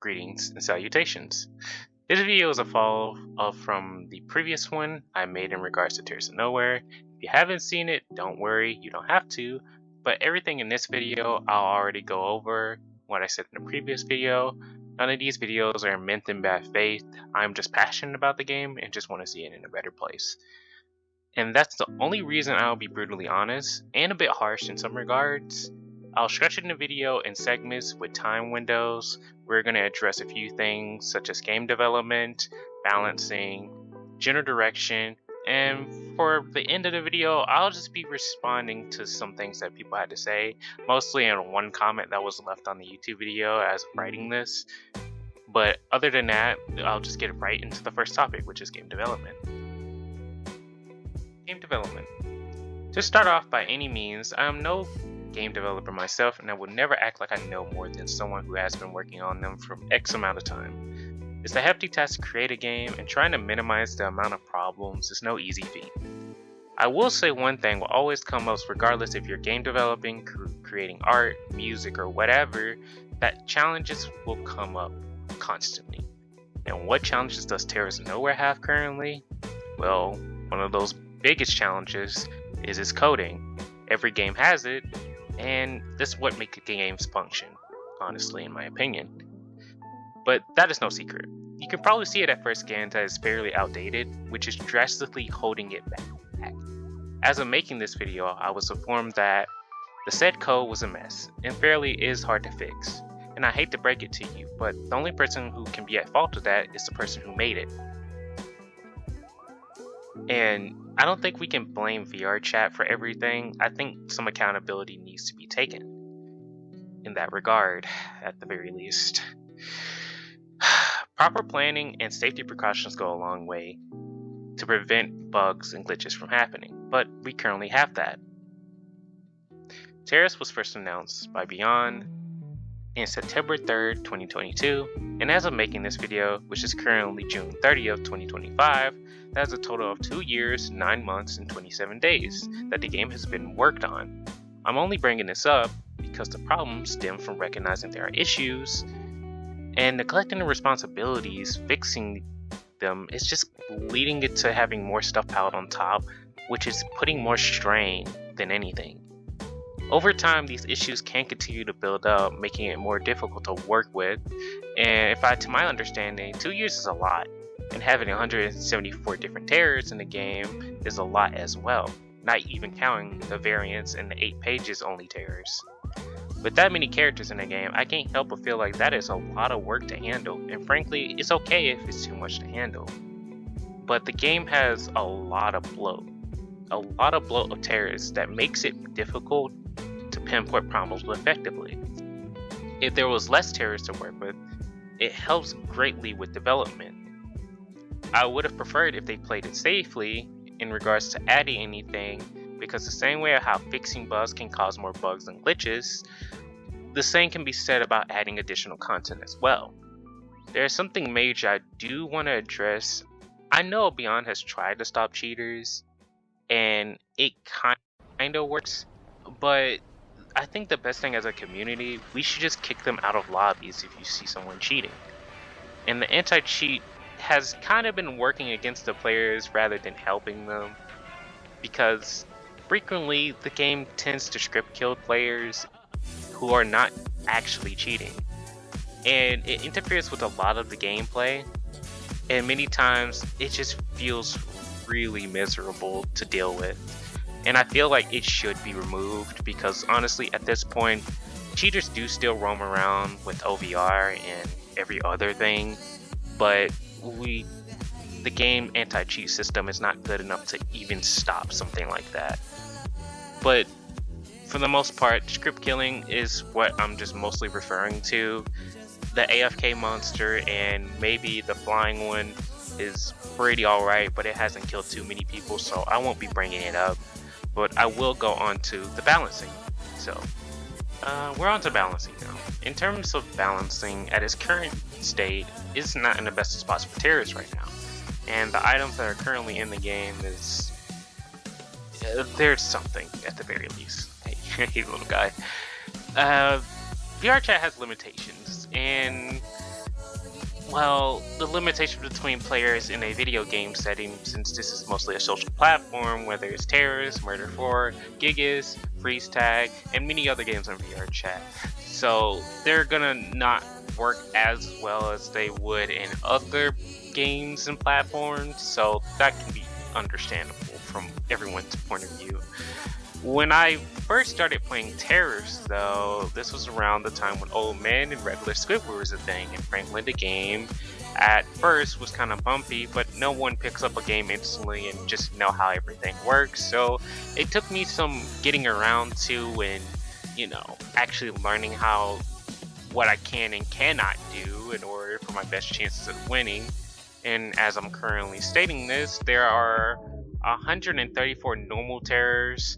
Greetings and salutations. This video is a follow-up from the previous one I made in regards to Tears of Nowhere. If you haven't seen it, don't worry, you don't have to. But everything in this video, I'll already go over what I said in the previous video. None of these videos are meant in bad faith. I'm just passionate about the game and just want to see it in a better place. And that's the only reason I'll be brutally honest and a bit harsh in some regards. I'll structure the video in segments with time windows. We're going to address a few things such as game development, balancing, general direction, and for the end of the video, I'll just be responding to some things that people had to say, mostly in one comment that was left on the YouTube video as I'm writing this. But other than that, I'll just get right into the first topic, which is game development. Game development. To start off, by any means, I am no game developer myself, and I will never act like I know more than someone who has been working on them for X amount of time. It's a hefty task to create a game, and trying to minimize the amount of problems is no easy feat. I will say one thing will always come up regardless if you're game developing, creating art, music, or whatever, that challenges will come up constantly. And what challenges does Tears of Nowhere have currently? Well, one of those biggest challenges is its coding. Every game has it, and this is what makes games function, honestly, in my opinion. But that is no secret. You can probably see it at first glance that it's fairly outdated, which is drastically holding it back. As of making this video, I was informed that the said code was a mess, and fairly is hard to fix. And I hate to break it to you, but the only person who can be at fault of that is the person who made it. And I don't think we can blame VR chat for everything. I think some accountability needs to be taken in that regard, at the very least. Proper planning and safety precautions go a long way to prevent bugs and glitches from happening, but we currently have that. Tears was first announced by Beyond in September 3rd, 2022, and as of making this video, which is currently June 30th, 2025, that is a total of 2 years, 9 months, and 27 days that the game has been worked on. I'm only bringing this up because the problems stem from recognizing there are issues, and neglecting the responsibilities, fixing them is just leading it to having more stuff piled on top, which is putting more strain than anything. Over time, these issues can continue to build up, making it more difficult to work with, and to my understanding, 2 years is a lot, and having 174 different terrors in the game is a lot as well, not even counting the variants and the 8 pages only terrors. With that many characters in the game, I can't help but feel like that is a lot of work to handle, and frankly, it's okay if it's too much to handle. But the game has a lot of bloat of terrors that makes it difficult to pinpoint problems effectively. If there was less terrors to work with, it helps greatly with development. I would have preferred if they played it safely in regards to adding anything, because the same way how fixing bugs can cause more bugs and glitches, the same can be said about adding additional content as well. There is something major I do want to address. I know Beyond has tried to stop cheaters, and it kind of works, but I think the best thing as a community, we should just kick them out of lobbies if you see someone cheating. And the anti-cheat has kind of been working against the players rather than helping them, because frequently the game tends to script kill players who are not actually cheating, and it interferes with a lot of the gameplay, and many times it just feels really miserable to deal with. And I feel like it should be removed, because honestly at this point cheaters do still roam around with OVR and every other thing, but the game anti-cheat system is not good enough to even stop something like that. But for the most part, script killing is what I'm just mostly referring to. The AFK monster and maybe the flying one is pretty alright, but it hasn't killed too many people, so I won't be bringing it up. But I will go on to the balancing. So we're on to balancing now. In terms of balancing, at its current state, it's not in the best of spots for terrorists right now. And the items that are currently in the game is there's something at the very least. Hey little guy. VR chat has limitations, and Well, the limitation between players in a video game setting, since this is mostly a social platform, whether it's Terrorist, Murder 4, Gigas, Freeze Tag, and many other games on VR chat. So they're gonna not work as well as they would in other games and platforms, so that can be understandable from everyone's point of view. When I first started playing Terrorist, though, this was around the time when Old Man and Regular Squidward was a thing, and Franklin the game at first was kind of bumpy, but no one picks up a game instantly and just know how everything works. So it took me some getting around to and, actually learning what I can and cannot do in order for my best chances of winning. And as I'm currently stating this, there are 134 normal terrors,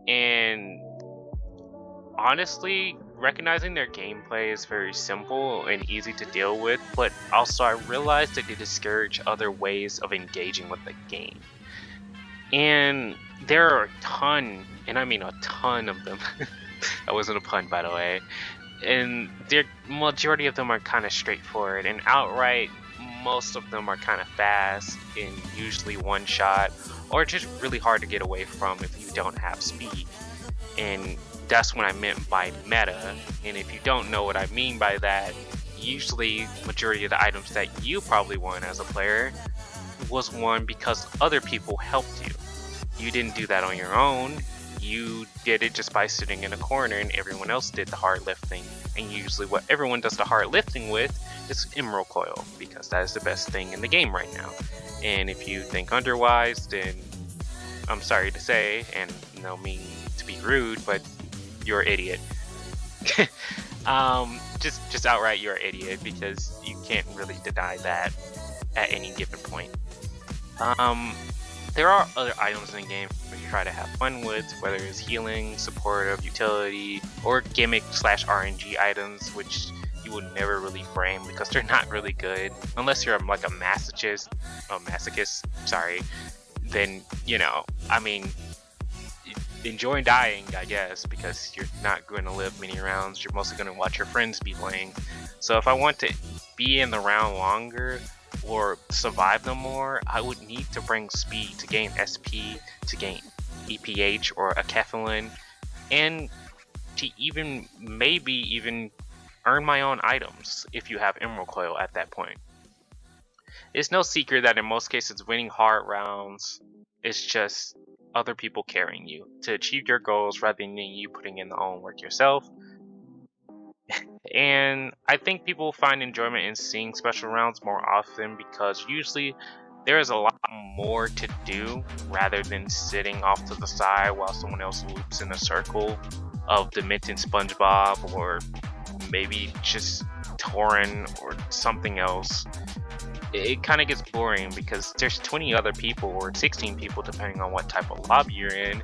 and honestly, recognizing their gameplay is very simple and easy to deal with, but also I realized that they discourage other ways of engaging with the game. And there are a ton, and I mean a ton of them. That wasn't a pun, by the way. And the majority of them are kind of straightforward, and outright most of them are kind of fast and usually one shot, or just really hard to get away from if you don't have speed. And that's what I meant by meta. And if you don't know what I mean by that, usually majority of the items that you probably won as a player was won because other people helped you. You didn't do that on your own. You did it just by sitting in a corner and everyone else did the hard lifting. And usually what everyone does the hard lifting with is Emerald Coil, because that is the best thing in the game right now. And if you think otherwise, then I'm sorry to say, and no mean to be rude, but you're an idiot. Just outright you're an idiot, because you can't really deny that at any given point. There are other items in the game you try to have fun with, whether it's healing, supportive, utility, or gimmick/RNG items, which you would never really frame because they're not really good unless you're like a masochist. Then enjoy dying, I guess, because you're not going to live many rounds. You're mostly going to watch your friends be playing. So if I want to be in the round longer or survive them more, I would need to bring speed to gain SP, to gain EPH or a Kefalin, and to maybe even earn my own items if you have Emerald Coil at that point. It's no secret that in most cases winning hard rounds is just other people carrying you to achieve your goals rather than you putting in the own work yourself. And I think people find enjoyment in seeing special rounds more often because usually there is a lot more to do rather than sitting off to the side while someone else loops in a circle of Demented SpongeBob, or maybe just Torin or something else. It kind of gets boring because there's 20 other people or 16 people depending on what type of lobby you're in,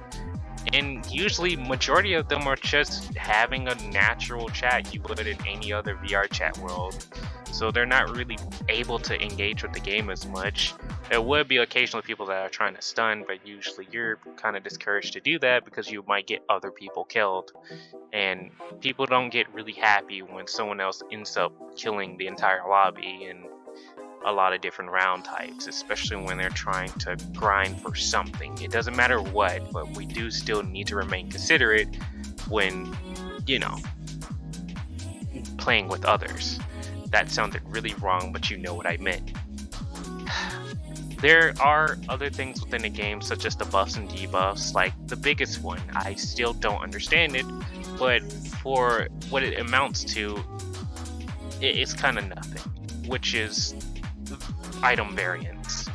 and usually majority of them are just having a natural chat you would in any other VR chat world, so they're not really able to engage with the game as much. There would be occasionally people that are trying to stun, but usually you're kind of discouraged to do that because you might get other people killed, and people don't get really happy when someone else ends up killing the entire lobby and a lot of different round types, especially when they're trying to grind for something. It doesn't matter what, but we do still need to remain considerate when, playing with others. That sounded really wrong, but you know what I meant. There are other things within the game, such as the buffs and debuffs. Like the biggest one, I still don't understand it, but for what it amounts to, it's kind of nothing, which is item variants.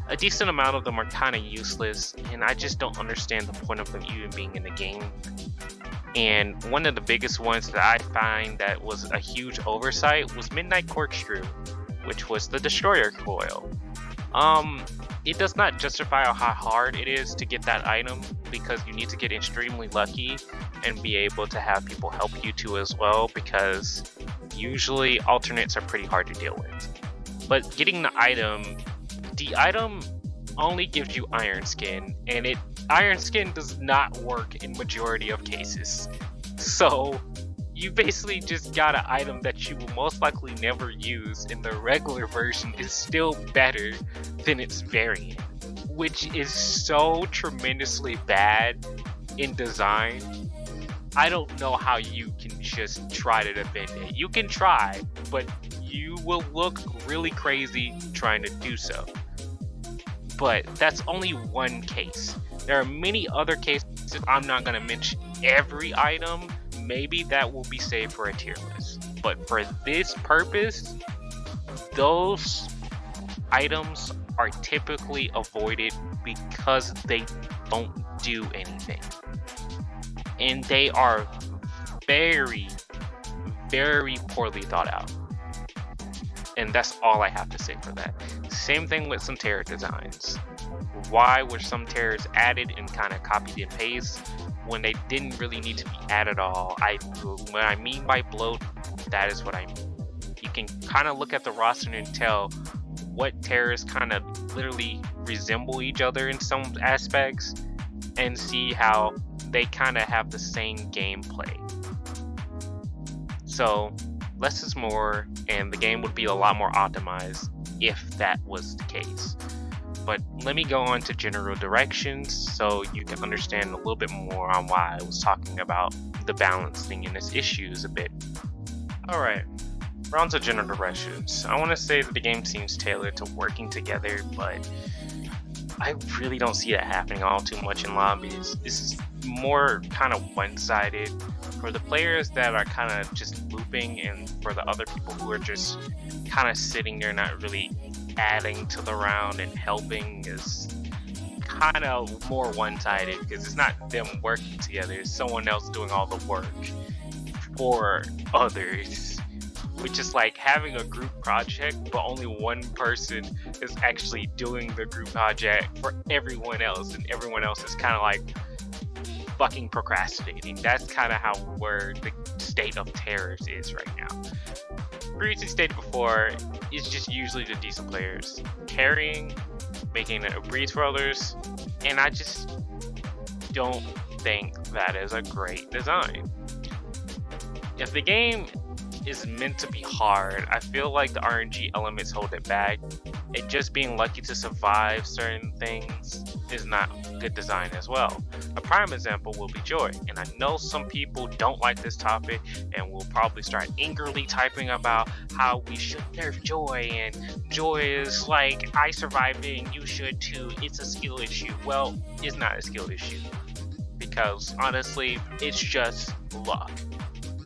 A decent amount of them are kind of useless, and I just don't understand the point of them even being in the game. And one of the biggest ones that I find that was a huge oversight was Midnight Corkscrew, which was the Destroyer Coil. It does not justify how hard it is to get that item, because you need to get extremely lucky and be able to have people help you too as well, because usually alternates are pretty hard to deal with. But getting the item only gives you Iron Skin, and Iron Skin does not work in majority of cases. So You basically just got an item that you will most likely never use, and the regular version is still better than its variant, which is so tremendously bad in design. I don't know how you can just try to defend it. You can try, but you will look really crazy trying to do so. But that's only one case. There are many other cases. I'm not going to mention every item. Maybe that will be saved for a tier list. But for this purpose, those items are typically avoided because they don't do anything. And they are very, very poorly thought out. And that's all I have to say for that. Same thing with some terror designs. Why were some terrors added and kind of copied and pasted when they didn't really need to be added at all? When I mean by bloat, that is what I mean. You can kind of look at the roster and tell what terrors kind of literally resemble each other in some aspects, and see how they kind of have the same gameplay. So less is more, and the game would be a lot more optimized if that was the case. But let me go on to general directions so you can understand a little bit more on why I was talking about the balancing in its issues a bit. Alright, we're on to general directions. I want to say that the game seems tailored to working together, but I really don't see that happening all too much in lobbies. This is more kind of one-sided for the players that are kind of just looping, and for the other people who are just kind of sitting there not really adding to the round and helping is kind of more one-sided, because it's not them working together, it's someone else doing all the work for others, which is like having a group project but only one person is actually doing the group project for everyone else, and everyone else is kind of like fucking procrastinating. That's kind of where the state of terrors is right now. Previously stated before, it's just usually the decent players carrying, making it a breeze for others, and I just don't think that is a great design. If the game is meant to be hard, I feel like the RNG elements hold it back, and just being lucky to survive certain things is not good design as well. A prime example will be Joy, and I know some people don't like this topic and will probably start angrily typing about how we should nerf Joy, and Joy is like, I survived it and you should too, it's a skill issue. Well, it's not a skill issue, because honestly, it's just luck.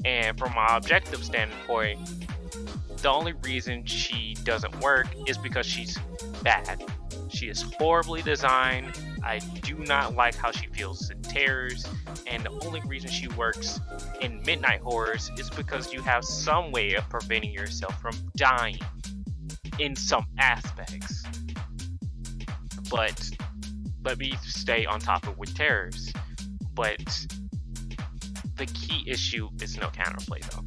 And from my objective standpoint, the only reason she doesn't work is because she's bad. She is horribly designed. I do not like how she feels in terrors, and the only reason she works in Midnight Horrors is because you have some way of preventing yourself from dying in some aspects. But let me stay on topic with terrors. But the key issue is no counterplay though.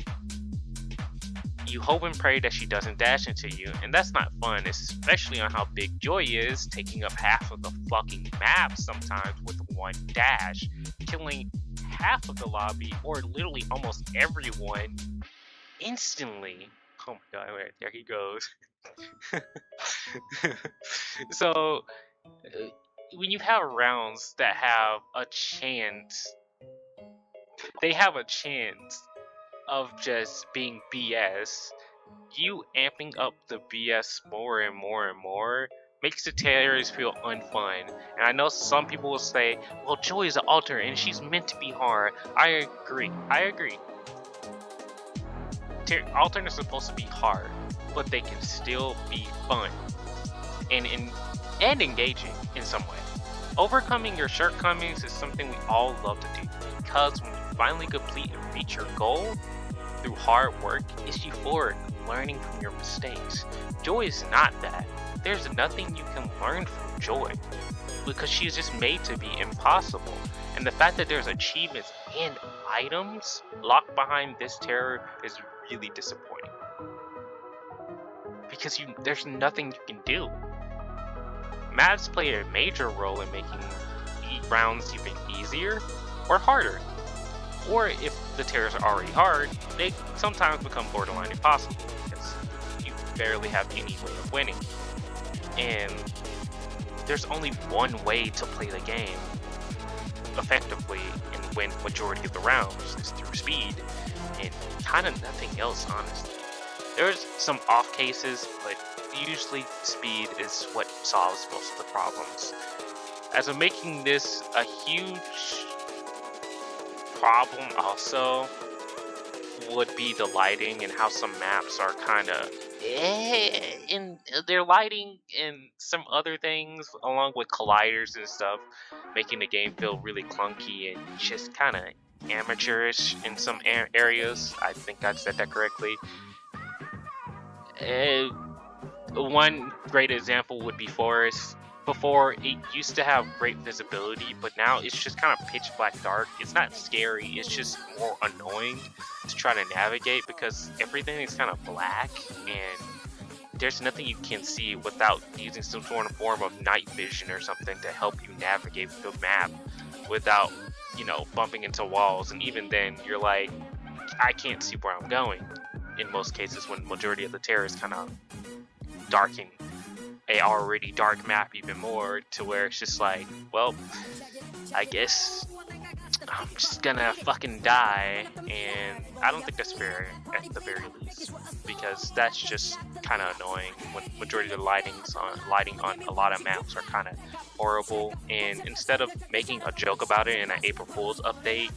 You hope and pray that she doesn't dash into you, and that's not fun, especially on how big Joy is, taking up half of the fucking map sometimes with one dash, killing half of the lobby, or literally almost everyone, instantly. Oh my god, wait, there he goes. So, when you have rounds that have a chance, they have a chance of just being BS, you amping up the BS more and more and more makes the terrors feel unfun. And I know some people will say, well, Joy is an alternate and she's meant to be hard. I agree. Alternates are supposed to be hard, but they can still be fun and engaging in some way. Overcoming your shortcomings is something we all love to do, because when you finally complete and reach your goal through hard work, it's euphoric, learning from your mistakes. Joy is not that. There's nothing you can learn from Joy, because she is just made to be impossible. And the fact that there's achievements and items locked behind this terror is really disappointing, because there's nothing you can do. Maps play a major role in making rounds even easier or harder. or if the tears are already hard, they sometimes become borderline impossible because you barely have any way of winning. And there's only one way to play the game effectively and win majority of the rounds is through speed, and kind of nothing else, honestly. There's some off cases, but usually speed is what solves most of the problems. As I'm making this a huge problem also would be the lighting and how some maps are kind of in their lighting and some other things along with colliders and stuff, making the game feel really clunky and just kind of amateurish in some areas. I think I said that correctly. One great example would be Forest. Before, it used to have great visibility, but now it's just kind of pitch black dark. It's not scary, it's just more annoying to try to navigate because everything is kind of black and there's nothing you can see without using some sort of form of night vision or something to help you navigate the map without, you know, bumping into walls. And even then, you're like, I can't see where I'm going in most cases when the majority of the terrorists kind of darken a already dark map even more to where it's just like, well, I guess I'm just gonna fucking die, and I don't think that's fair at the very least, because that's just kind of annoying when majority of the lighting on a lot of maps are kind of horrible. And instead of making a joke about it in an April Fool's update,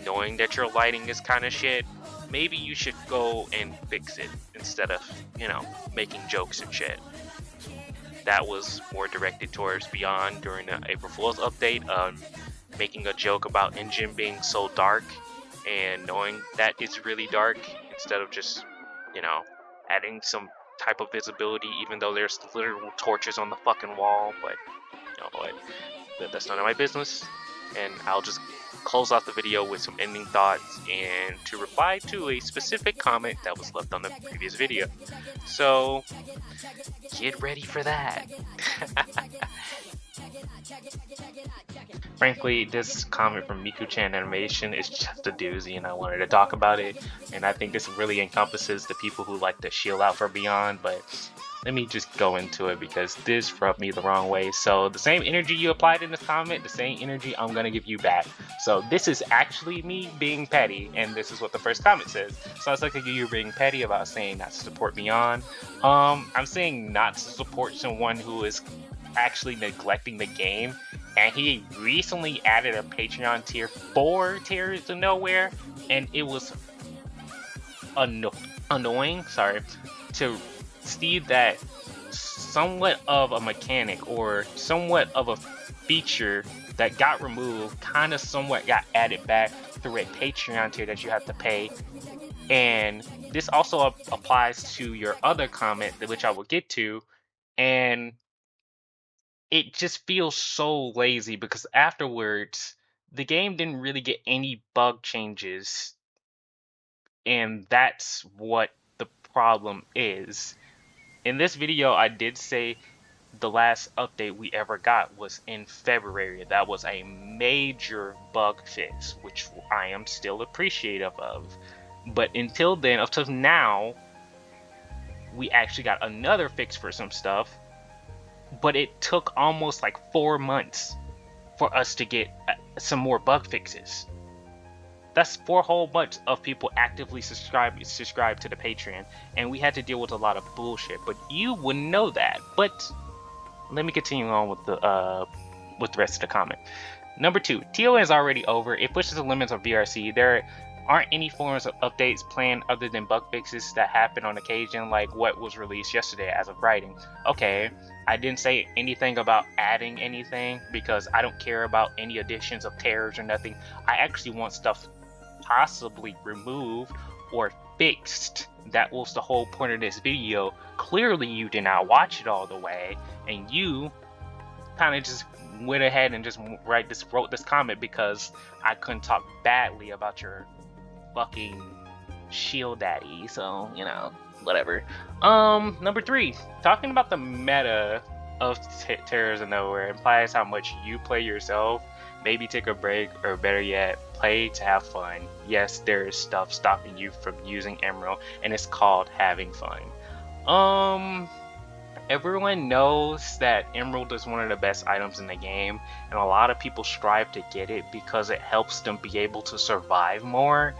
knowing that your lighting is kind of shit, maybe you should go and fix it instead of, you know, making jokes and shit. That was more directed towards Beyond during the April Fool's update, making a joke about engine being so dark and knowing that it's really dark instead of just, you know, adding some type of visibility even though there's literal torches on the fucking wall. But you know what, that's none of my business, and I'll just close off the video with some ending thoughts and to reply to a specific comment that was left on the previous video. So get ready for that. Frankly, this comment from Miku-chan Animation is just a doozy, and I wanted to talk about it. And I think this really encompasses the people who like to shield out for Beyond, but let me just go into it because this rubbed me the wrong way. So the same energy you applied in this comment, the same energy I'm gonna give you back. So this is actually me being petty, and this is what the first comment says. So it's like you being petty about saying not to support Beyond. I'm saying not to support someone who is actually neglecting the game, and he recently added a Patreon tier for Tears of Nowhere, and it was annoying, to see that somewhat of a mechanic or somewhat of a feature that got removed kind of somewhat got added back through a Patreon tier that you have to pay. And this also applies to your other comment, which I will get to, and it just feels so lazy because afterwards the game didn't really get any bug changes, and that's what the problem is. In this video, I did say the last update we ever got was in February. That was a major bug fix, which I am still appreciative of. But until then, up to now, we actually got another fix for some stuff, but it took almost like 4 months for us to get some more bug fixes. That's 4 whole months of people actively subscribe to the Patreon, and we had to deal with a lot of bullshit, but you wouldn't know that. But let me continue on with the rest of the comment. Number 2, TOA is already over. It pushes the limits of VRC. There aren't any forms of updates planned other than bug fixes that happen on occasion, like what was released yesterday as of writing. Okay, I didn't say anything about adding anything because I don't care about any additions of terrors or nothing. I actually want stuff possibly removed or fixed. That was the whole point of this video. Clearly you did not watch it all the way, and you kind of just went ahead and just wrote this comment because I couldn't talk badly about your fucking shield daddy, so you know, whatever. Number 3, talking about the meta of Terrors of Nowhere implies how much you play yourself. Maybe take a break, or better yet, play to have fun. Yes, there is stuff stopping you from using Emerald, and it's called having fun. Everyone knows that Emerald is one of the best items in the game, and a lot of people strive to get it because it helps them be able to survive more.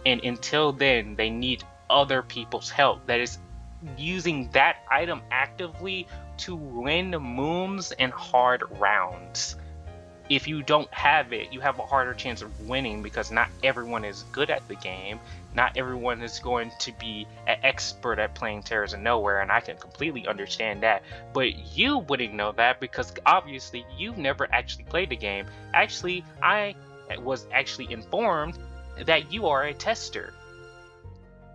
And until then, they need other people's help. That is, using that item actively to win moons and hard rounds. If you don't have it, you have a harder chance of winning because not everyone is good at the game. Not everyone is going to be an expert at playing Terrors of Nowhere, and I can completely understand that. But you wouldn't know that because obviously you've never actually played the game. Actually, I was actually informed that you are a tester.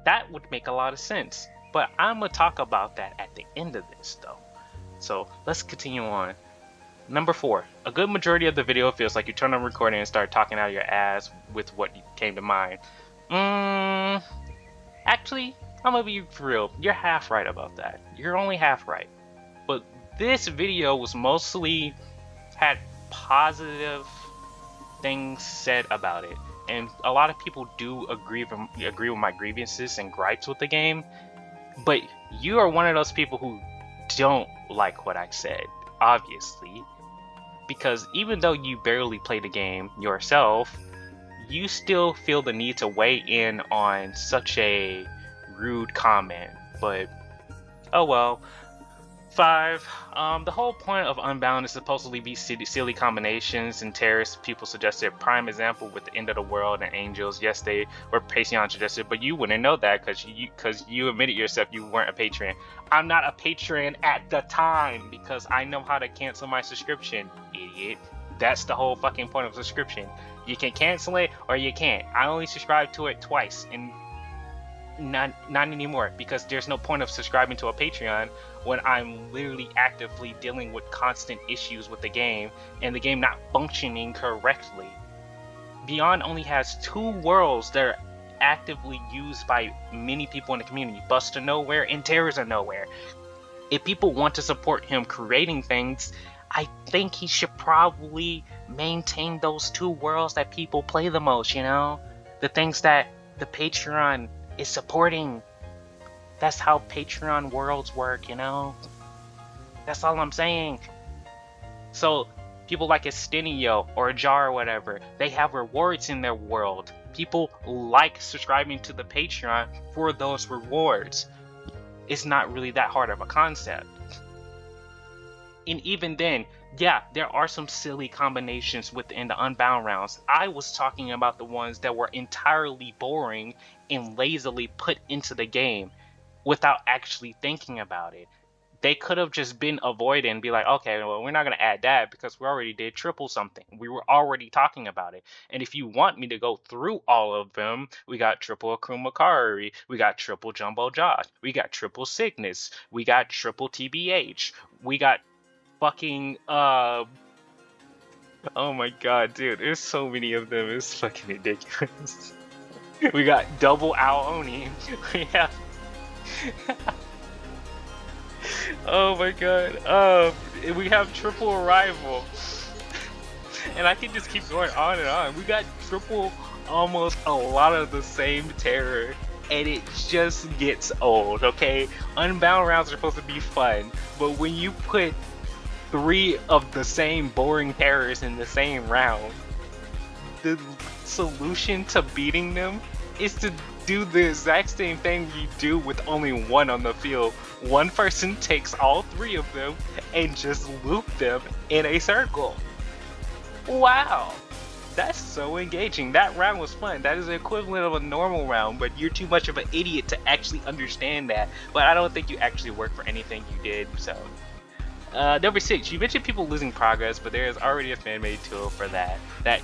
That would make a lot of sense. But I'm going to talk about that at the end of this though. So let's continue on. Number 4, a good majority of the video feels like you turn on recording and start talking out of your ass with what came to mind. Actually, I'm gonna be for real. You're half right about that. You're only half right. But this video was mostly had positive things said about it, and a lot of people do agree with my grievances and gripes with the game. But you are one of those people who don't like what I said, obviously. Because even though you barely play the game yourself, you still feel the need to weigh in on such a rude comment. But oh well. 5. The whole point of Unbound is supposedly be silly combinations and terrorists. People suggested prime example with the end of the world and angels. Yes, they were Patreon suggested, but you wouldn't know that because you admitted yourself you weren't a patron. I'm not a patron at the time because I know how to cancel my subscription, idiot. That's the whole fucking point of subscription. You can cancel it or you can't. I only subscribed to it twice and not anymore because there's no point of subscribing to a Patreon when I'm literally actively dealing with constant issues with the game and the game not functioning correctly. Beyond only has 2 worlds that are actively used by many people in the community, Bust of Nowhere and Terrors of Nowhere. If people want to support him creating things, I think he should probably maintain those 2 worlds that people play the most, you know? The things that the Patreon is supporting. That's how Patreon worlds work, you know? That's all I'm saying. So people like Estinio or Jar or whatever, they have rewards in their world. People like subscribing to the Patreon for those rewards. It's not really that hard of a concept. And even then, yeah, there are some silly combinations within the Unbound rounds. I was talking about the ones that were entirely boring and lazily put into the game without actually thinking about it. They could have just been avoided and be like, okay, well, we're not going to add that because we already did triple something. We were already talking about it. And if you want me to go through all of them, we got triple Akumakari, we got triple Jumbo Josh, we got triple Cygnus, we got triple TBH, we got fucking oh my god, dude, there's so many of them. It's fucking ridiculous. We got double Aoni. We have oh my god, we have triple Arrival. And I can just keep going on and on. We got triple almost a lot of the same terror, and it just gets old, okay? Unbound rounds are supposed to be fun, but when you put 3 of the same boring terrors in the same round, the solution to beating them is to do the exact same thing you do with only 1 on the field. One person takes all 3 of them and just loop them in a circle. Wow, that's so engaging. That round was fun. That is the equivalent of a normal round, but you're too much of an idiot to actually understand that. But I don't think you actually worked for anything you did, so. Number 6, you mentioned people losing progress, but there is already a fan-made tool for that. That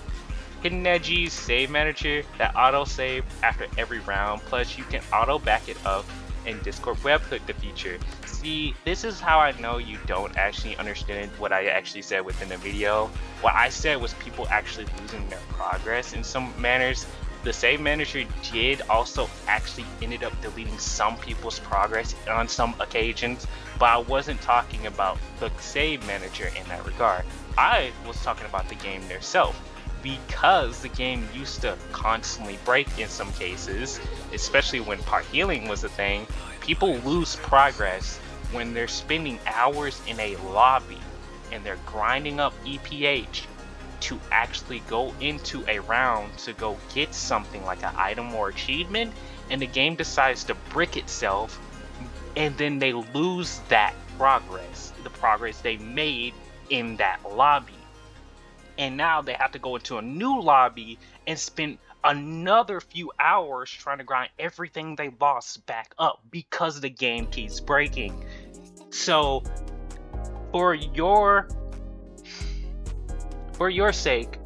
Hidden Edgy's save manager that auto-save after every round, plus you can auto-back it up and Discord webhook the feature. See, this is how I know you don't actually understand what I actually said within the video. What I said was people actually losing their progress in some manners. the save manager did also actually ended up deleting some people's progress on some occasions, but I wasn't talking about the save manager in that regard. I was talking about the game itself, because the game used to constantly break in some cases, especially when part healing was a thing. People lose progress when they're spending hours in a lobby and they're grinding up EPH to actually go into a round to go get something like an item or achievement, and the game decides to brick itself, and then they lose that progress, the progress they made in that lobby. And now they have to go into a new lobby and spend another few hours trying to grind everything they lost back up because the game keeps breaking. So for your sake,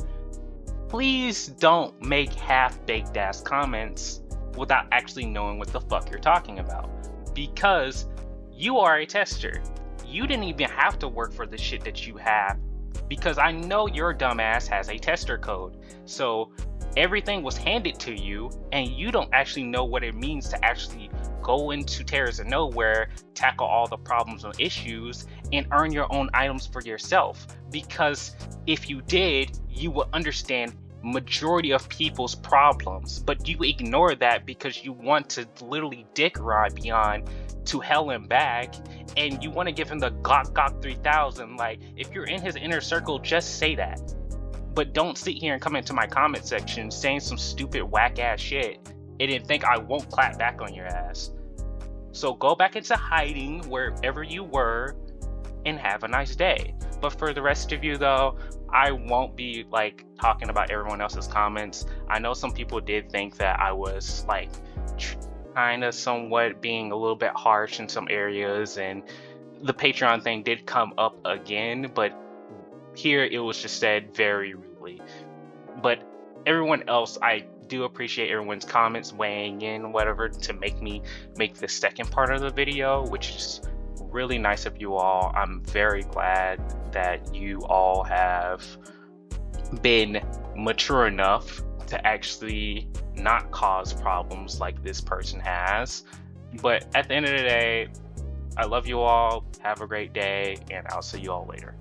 please don't make half-baked ass comments without actually knowing what the fuck you're talking about, because you are a tester. You didn't even have to work for the shit that you have, because I know your dumbass has a tester code. So everything was handed to you and you don't actually know what it means to actually go into Terrors of Nowhere, tackle all the problems and issues, and earn your own items for yourself. Because if you did, you would understand majority of people's problems, but you ignore that because you want to literally dick ride beyond to hell and back, and you want to give him the Gok 3000. Like, if you're in his inner circle, just say that, but don't sit here and come into my comment section saying some stupid whack ass shit and then think I won't clap back on your ass. So go back into hiding wherever you were and have a nice day. But for the rest of you though, I won't be like talking about everyone else's comments. I know some people did think that I was like kind of somewhat being a little bit harsh in some areas, and the Patreon thing did come up again, but here it was just said very rudely. But everyone else, I do appreciate everyone's comments weighing in, whatever, to make me make the second part of the video, which is really nice of you all. I'm very glad that you all have been mature enough to actually not cause problems like this person has. But at the end of the day, I love you all. Have a great day, and I'll see you all later.